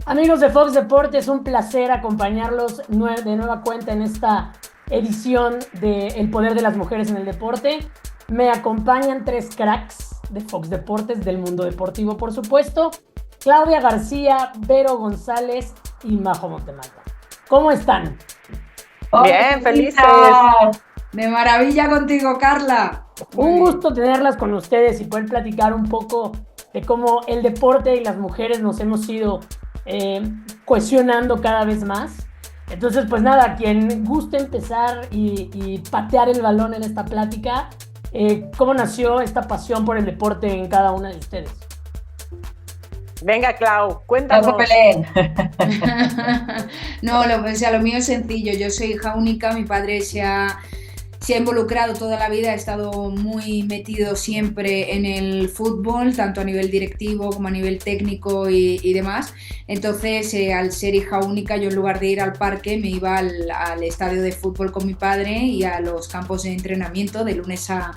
Amigos de Fox Deportes, un placer acompañarlos de nueva cuenta en esta edición de El Poder de las Mujeres en el Deporte. Me acompañan tres cracks de Fox Deportes, del mundo deportivo, por supuesto. Claudia García, Vero González y Majo Montemata. ¿Cómo están? Bien, felices. De maravilla contigo, Carla. Un gusto tenerlas con ustedes y poder platicar un poco de cómo el deporte y las mujeres nos hemos ido cohesionando cada vez más. Entonces, pues nada, quien guste empezar y patear el balón en esta plática, ¿cómo nació esta pasión por el deporte en cada una de ustedes? Venga, Clau, cuéntanos. No se peleen. No, lo mío es sencillo. Yo soy hija única, mi padre se ha involucrado toda la vida, ha estado muy metido siempre en el fútbol, tanto a nivel directivo como a nivel técnico y demás. Entonces, al ser hija única, yo en lugar de ir al parque me iba al estadio de fútbol con mi padre y a los campos de entrenamiento de lunes a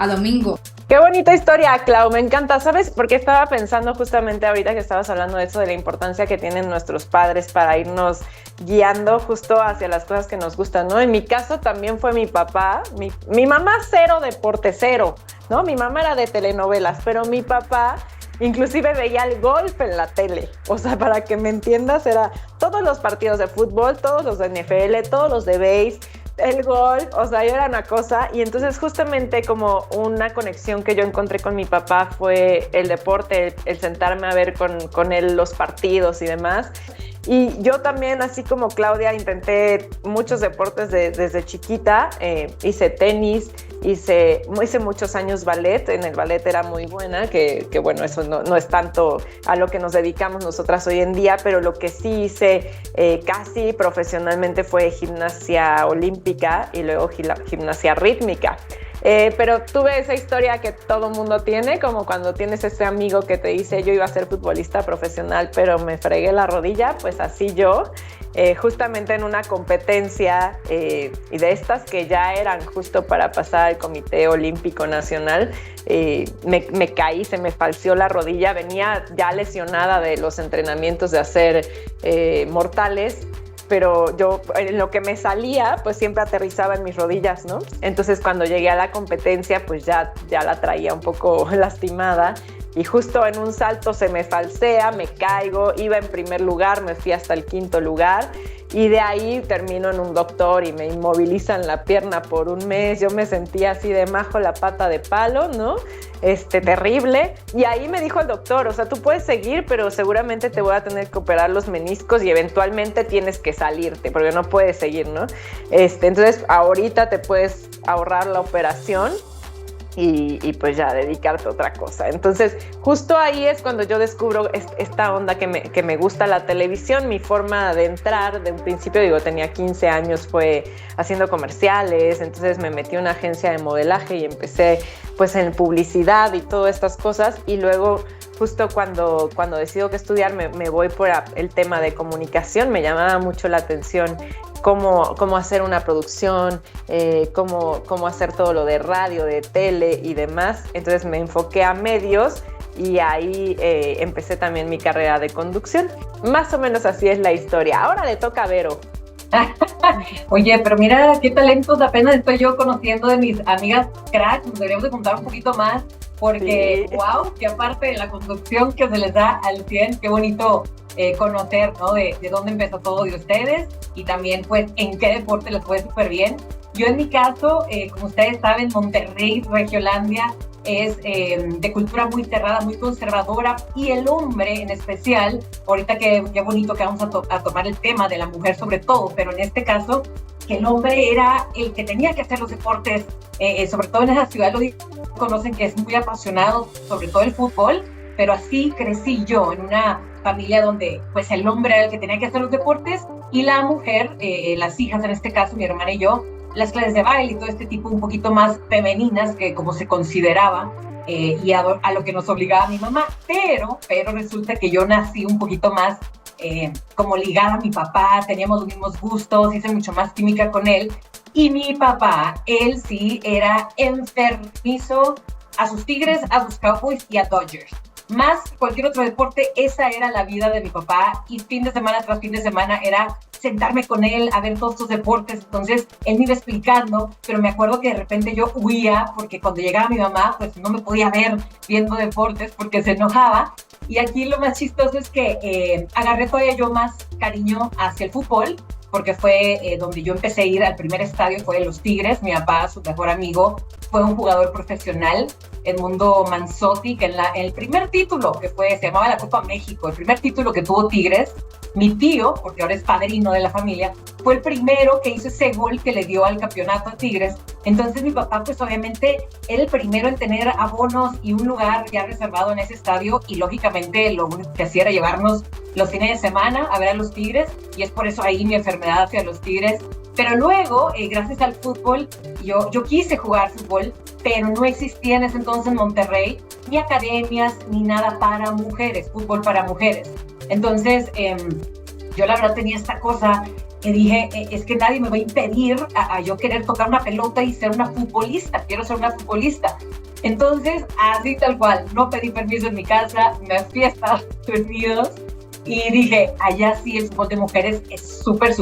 domingo. Qué bonita historia, Clau, me encanta, ¿sabes? Porque estaba pensando justamente ahorita que estabas hablando de eso, de la importancia que tienen nuestros padres para irnos guiando justo hacia las cosas que nos gustan, ¿no? En mi caso también fue mi papá, mi mamá cero deporte, cero, ¿no? Mi mamá era de telenovelas, pero mi papá inclusive veía el golf en la tele, o sea, para que me entiendas, era todos los partidos de fútbol, todos los de NFL, todos los de base, el golf, o sea, yo era una cosa. Y entonces justamente como una conexión que yo encontré con mi papá fue el deporte, el sentarme a ver con él los partidos y demás. Y yo también, así como Claudia, intenté muchos deportes desde chiquita. Hice tenis, hice muchos años ballet. En el ballet era muy buena, que bueno, eso no es tanto a lo que nos dedicamos nosotras hoy en día, pero lo que sí hice casi profesionalmente fue gimnasia olímpica y luego gimnasia rítmica. Pero tuve esa historia que todo mundo tiene, como cuando tienes ese amigo que te dice yo iba a ser futbolista profesional pero me fregué la rodilla, pues así yo, justamente en una competencia y de estas que ya eran justo para pasar al Comité Olímpico Nacional, me caí, se me falseó la rodilla, venía ya lesionada de los entrenamientos de hacer mortales, pero yo en lo que me salía pues siempre aterrizaba en mis rodillas, ¿no? Entonces cuando llegué a la competencia pues ya la traía un poco lastimada y justo en un salto se me falsea, me caigo, iba en primer lugar, me fui hasta el quinto lugar y de ahí termino en un doctor y me inmovilizan la pierna por un mes. Yo me sentía así de Majo la pata de palo, ¿no? Terrible. Y ahí me dijo el doctor, o sea, tú puedes seguir, pero seguramente te voy a tener que operar los meniscos y eventualmente tienes que salirte porque no puedes seguir, ¿no? Entonces ahorita te puedes ahorrar la operación y pues ya dedicarte a otra cosa. Entonces justo ahí es cuando yo descubro esta onda que me gusta la televisión. Mi forma de entrar de un principio, tenía 15 años, fue haciendo comerciales, entonces me metí en una agencia de modelaje y empecé pues en publicidad y todas estas cosas, y luego justo cuando decido que estudiar me voy por el tema de comunicación. Me llamaba mucho la atención cómo hacer una producción, cómo hacer todo lo de radio, de tele y demás. Entonces me enfoqué a medios y ahí empecé también mi carrera de conducción. Más o menos así es la historia. Ahora le toca a Vero. Oye, pero mira qué talentos apenas estoy yo conociendo de mis amigas cracks. Nos deberíamos de contar un poquito más porque, sí. Wow, que aparte de la conducción que se les da al 100, qué bonito conocer, ¿no? De dónde empezó todo de ustedes y también, pues, en qué deporte les fue súper bien. Yo, en mi caso, como ustedes saben, Monterrey, Regiolandia, es de cultura muy cerrada, muy conservadora, y el hombre en especial, ahorita qué bonito que vamos a tomar el tema de la mujer sobre todo, pero en este caso, que el hombre era el que tenía que hacer los deportes, sobre todo en esa ciudad lo conocen que es muy apasionado, sobre todo el fútbol, pero así crecí yo en una familia donde pues el hombre era el que tenía que hacer los deportes y la mujer, las hijas en este caso, mi hermana y yo, las clases de baile y todo este tipo un poquito más femeninas que como se consideraba y a lo que nos obligaba mi mamá, pero resulta que yo nací un poquito más como ligada a mi papá, teníamos los mismos gustos, hice mucho más química con él, y mi papá, él sí era enfermizo a sus Tigres, a sus Cowboys y a Dodgers. Más que cualquier otro deporte, esa era la vida de mi papá, y fin de semana tras fin de semana era sentarme con él a ver todos estos deportes. Entonces él me iba explicando, pero me acuerdo que de repente yo huía porque cuando llegaba mi mamá pues no me podía ver viendo deportes porque se enojaba. Y aquí lo más chistoso es que agarré todavía yo más cariño hacia el fútbol, porque fue donde yo empecé a ir al primer estadio, fue Los Tigres. Mi papá, su mejor amigo, fue un jugador profesional, Edmundo Manzotti, que en el primer título que se llamaba la Copa México, el primer título que tuvo Tigres, mi tío, porque ahora es padrino de la familia, fue el primero que hizo ese gol que le dio al campeonato a Tigres. Entonces mi papá pues obviamente era el primero en tener abonos y un lugar ya reservado en ese estadio, y lógicamente lo único que hacía era llevarnos los fines de semana a ver a los Tigres, y es por eso ahí mi enfermedad hacia los Tigres. Pero luego, gracias al fútbol, yo quise jugar fútbol, pero no existía en ese entonces en Monterrey ni academias ni nada para mujeres, fútbol para mujeres. Entonces, yo la verdad tenía esta cosa que dije, es que nadie me va a impedir a yo querer tocar una pelota y ser una futbolista, quiero ser una futbolista. Entonces, así tal cual, no pedí permiso en mi casa, me fui a Estados Unidos y dije, allá sí el fútbol de mujeres es súper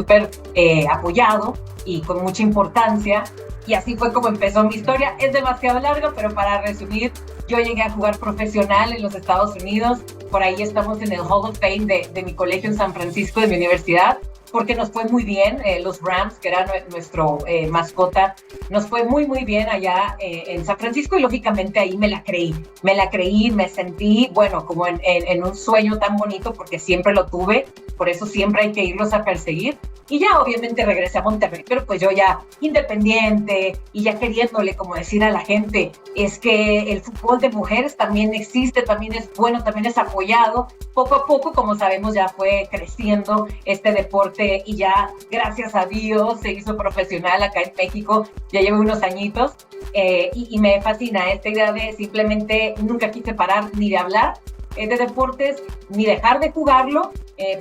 apoyado y con mucha importancia. Y así fue como empezó mi historia. Es demasiado largo, pero para resumir, yo llegué a jugar profesional en los Estados Unidos. Por ahí estamos en el Hall of Fame de mi colegio en San Francisco, de mi universidad, porque nos fue muy bien. Los Rams, que era nuestro mascota, nos fue muy bien allá en San Francisco, y lógicamente ahí me la creí, me sentí, bueno, como en un sueño tan bonito, porque siempre lo tuve, por eso siempre hay que irlos a perseguir. Y ya obviamente regresé a Monterrey, pero pues yo ya independiente y ya queriéndole como decir a la gente, es que el fútbol de mujeres también existe, también es bueno, también es apoyado. Poco a poco, como sabemos, ya fue creciendo este deporte, y ya, gracias a Dios, se hizo profesional acá en México. Ya llevo unos añitos, y me fascina esta idea de simplemente nunca quise parar ni de hablar de deportes, ni dejar de jugarlo.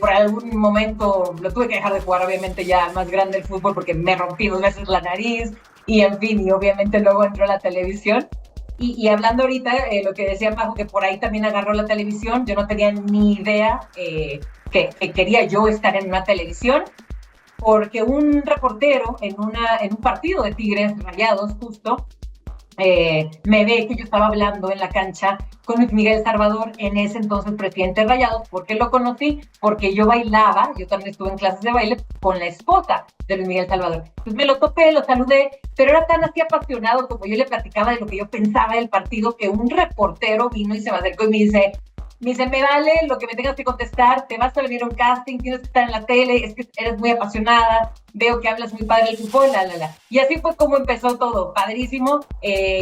Por algún momento lo tuve que dejar de jugar, obviamente ya más grande el fútbol, porque me rompí 2 veces la nariz, y en fin, y obviamente luego entró la televisión. Y hablando ahorita, lo que decía Majo, que por ahí también agarró la televisión, yo no tenía ni idea que quería yo estar en una televisión, porque un reportero en un partido de Tigres Rayados justo, me ve que yo estaba hablando en la cancha con Luis Miguel Salvador, en ese entonces presidente de Rayados. ¿Por qué lo conocí? Porque yo bailaba, yo también estuve en clases de baile con la esposa de Luis Miguel Salvador. Pues me lo topé, lo saludé, pero era tan así apasionado como yo le platicaba de lo que yo pensaba del partido, que un reportero vino y se me acercó y me dice, me vale lo que me tengas que contestar, te vas a venir a un casting, tienes que estar en la tele, es que eres muy apasionada, veo que hablas muy padre del fútbol, Y así fue como empezó todo, padrísimo.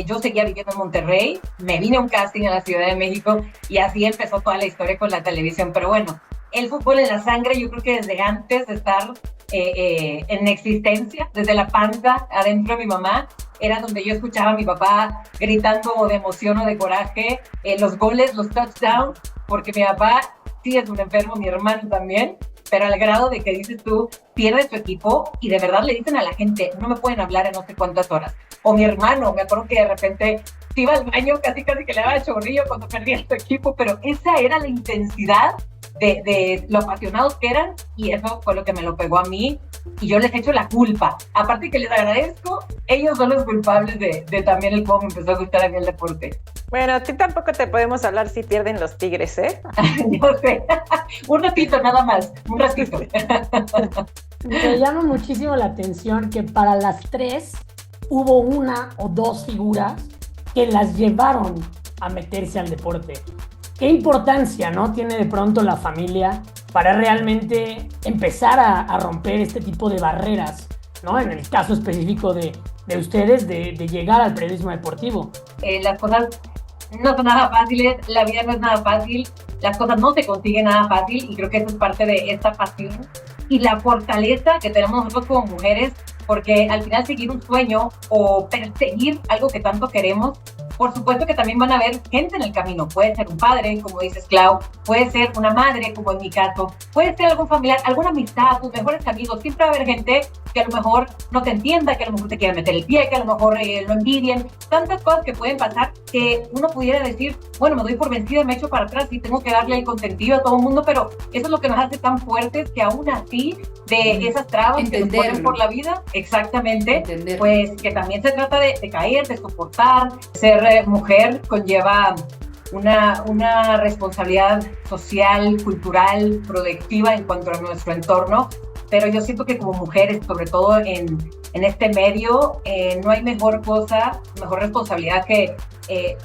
Yo seguía viviendo en Monterrey, me vine a un casting en la Ciudad de México, y así empezó toda la historia con la televisión. Pero bueno, el fútbol en la sangre, yo creo que desde antes de estar en existencia, desde la panza adentro de mi mamá, era donde yo escuchaba a mi papá gritando de emoción o de coraje los goles, los touchdowns, porque mi papá sí es un enfermo, mi hermano también, pero al grado de que dices tú, pierde su equipo y de verdad le dicen a la gente, no me pueden hablar en no sé cuántas horas. O mi hermano, me acuerdo que de repente se iba al baño, casi que le daba chorrillo cuando perdía su equipo, pero esa era la intensidad de lo apasionados que eran, y eso fue lo que me lo pegó a mí, y yo les echo la culpa. Aparte que les agradezco, ellos son los culpables de también el cómo me empezó a gustar a mí el deporte. Bueno, a ti tampoco te podemos hablar si pierden los Tigres, ¿eh? Yo sé, un ratito nada más, un ratito. Me llama muchísimo la atención que para las 3 hubo 1 o 2 figuras que las llevaron a meterse al deporte. ¿Qué importancia, no, tiene de pronto la familia para realmente empezar a romper este tipo de barreras, ¿no? En el caso específico de ustedes, de llegar al periodismo deportivo. Las cosas no son nada fáciles, la vida no es nada fácil, las cosas no se consiguen nada fácil, y creo que eso es parte de esta pasión y la fortaleza que tenemos nosotros como mujeres, porque al final seguir un sueño o perseguir algo que tanto queremos por supuesto que también van a haber gente en el camino. Puede ser un padre, como dices, Clau, puede ser una madre, como en mi caso, puede ser algún familiar, alguna amistad, tus mejores amigos. Siempre va a haber gente que a lo mejor no te entienda, que a lo mejor te quiera meter el pie, que a lo mejor lo envidien. Tantas cosas que pueden pasar que uno pudiera decir, bueno, me doy por vencida, me echo para atrás y tengo que darle el consentido a todo el mundo, pero eso es lo que nos hace tan fuertes, que aún así, de esas trabas que nos ponen por la vida, exactamente, pues que también se trata de caer, de soportar. Ser mujer conlleva una responsabilidad social, cultural, productiva en cuanto a nuestro entorno, pero yo siento que como mujeres, sobre todo en este medio, no hay mejor responsabilidad que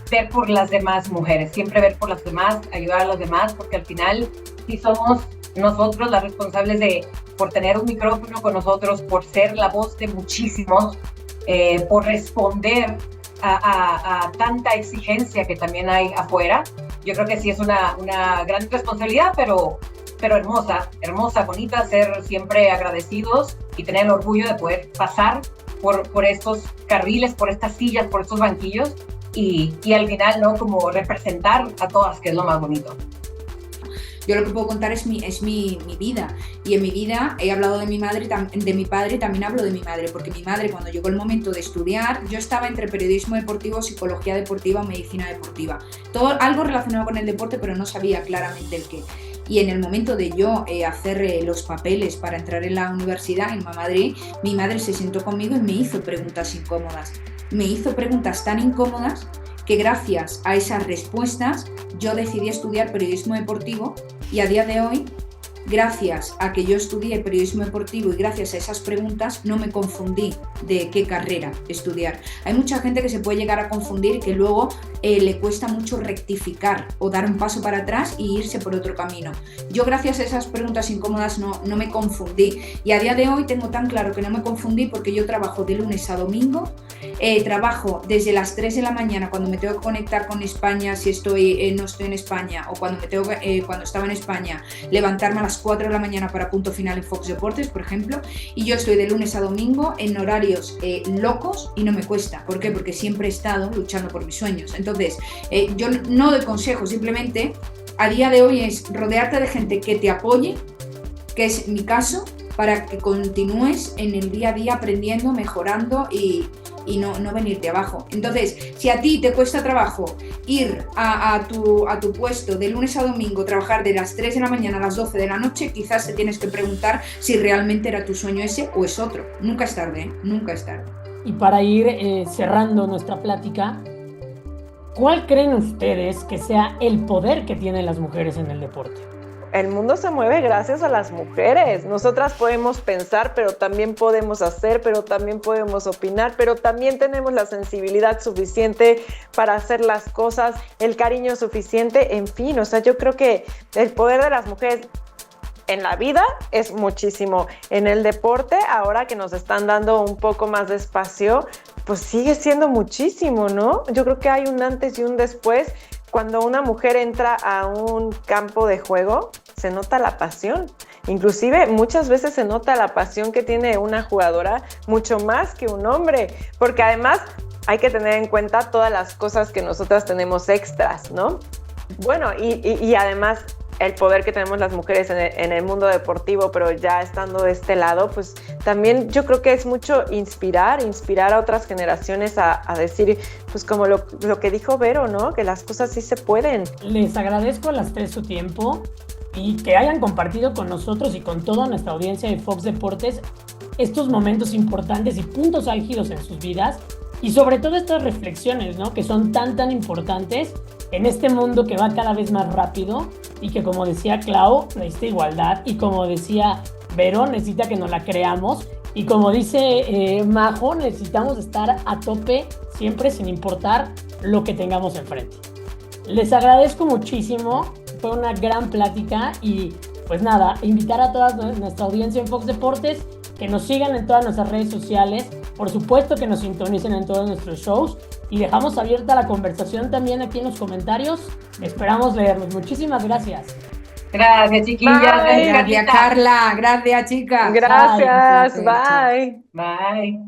ver por las demás mujeres, siempre ver por las demás, ayudar a las demás, porque al final sí somos nosotros las responsables por tener un micrófono con nosotros, por ser la voz de muchísimos, por responder a tanta exigencia que también hay afuera. Yo creo que sí es una gran responsabilidad, pero hermosa, bonita, ser siempre agradecidos y tener el orgullo de poder pasar por estos carriles, por estas sillas, por estos banquillos y al final, ¿no? Como representar a todas, que es lo más bonito. Yo lo que puedo contar es mi vida, y en mi vida he hablado de mi madre, de mi padre, también hablo de mi madre, porque mi madre, cuando llegó el momento de estudiar, yo estaba entre periodismo deportivo, psicología deportiva o medicina deportiva, algo relacionado con el deporte, pero no sabía claramente el qué. Y en el momento de yo hacer los papeles para entrar en la universidad en Madrid, mi madre se sentó conmigo y me hizo preguntas incómodas. Me hizo preguntas tan incómodas que gracias a esas respuestas yo decidí estudiar periodismo deportivo, y a día de hoy, gracias a que yo estudié periodismo deportivo y gracias a esas preguntas, no me confundí de qué carrera estudiar. Hay mucha gente que se puede llegar a confundir y que luego le cuesta mucho rectificar o dar un paso para atrás y irse por otro camino. Yo, gracias a esas preguntas incómodas, no me confundí, y a día de hoy tengo tan claro que no me confundí, porque yo trabajo de lunes a domingo. Trabajo desde las 3 de la mañana cuando me tengo que conectar con España, si no estoy en España, o cuando estaba en España, levantarme a las 4 de la mañana para Punto Final en Fox Deportes, por ejemplo, y yo estoy de lunes a domingo en horarios locos, y no me cuesta. ¿Por qué? Porque siempre he estado luchando por mis sueños. Entonces, yo no doy consejos, simplemente a día de hoy es rodearte de gente que te apoye, que es mi caso, para que continúes en el día a día aprendiendo, mejorando y no venirte abajo. Entonces, si a ti te cuesta trabajo ir a tu puesto de lunes a domingo, trabajar de las 3 de la mañana a las 12 de la noche, quizás te tienes que preguntar si realmente era tu sueño ese o es otro. Nunca es tarde, ¿eh? Nunca es tarde. Y para ir cerrando nuestra plática, ¿cuál creen ustedes que sea el poder que tienen las mujeres en el deporte? El mundo se mueve gracias a las mujeres. Nosotras podemos pensar, pero también podemos hacer, pero también podemos opinar, pero también tenemos la sensibilidad suficiente para hacer las cosas, el cariño suficiente, en fin. O sea, yo creo que el poder de las mujeres en la vida es muchísimo. En el deporte, ahora que nos están dando un poco más de espacio, pues sigue siendo muchísimo, ¿no? Yo creo que hay un antes y un después. Cuando una mujer entra a un campo de juego, se nota la pasión. Inclusive muchas veces se nota la pasión que tiene una jugadora mucho más que un hombre, porque además hay que tener en cuenta todas las cosas que nosotras tenemos extras, ¿no? Bueno, y además el poder que tenemos las mujeres en el mundo deportivo, pero ya estando de este lado, pues también yo creo que es mucho inspirar a otras generaciones a decir, pues como lo que dijo Vero, ¿no? Que las cosas sí se pueden. Les agradezco a las tres su tiempo y que hayan compartido con nosotros y con toda nuestra audiencia de Fox Deportes estos momentos importantes y puntos álgidos en sus vidas, y sobre todo estas reflexiones, ¿no? Que son tan importantes en este mundo que va cada vez más rápido y que, como decía Clau, necesita igualdad, y como decía Vero, necesita que nos la creamos, y como dice Majo, necesitamos estar a tope siempre, sin importar lo que tengamos enfrente. Les agradezco muchísimo, fue una gran plática, y pues nada, invitar a toda nuestra audiencia en Fox Deportes que nos sigan en todas nuestras redes sociales, por supuesto que nos sintonicen en todos nuestros shows, y dejamos abierta la conversación también aquí en los comentarios. Esperamos leerlos. Muchísimas gracias. Gracias, chiquillas. Gracias, Carla. Gracias, chicas. Gracias. Bye. Bye.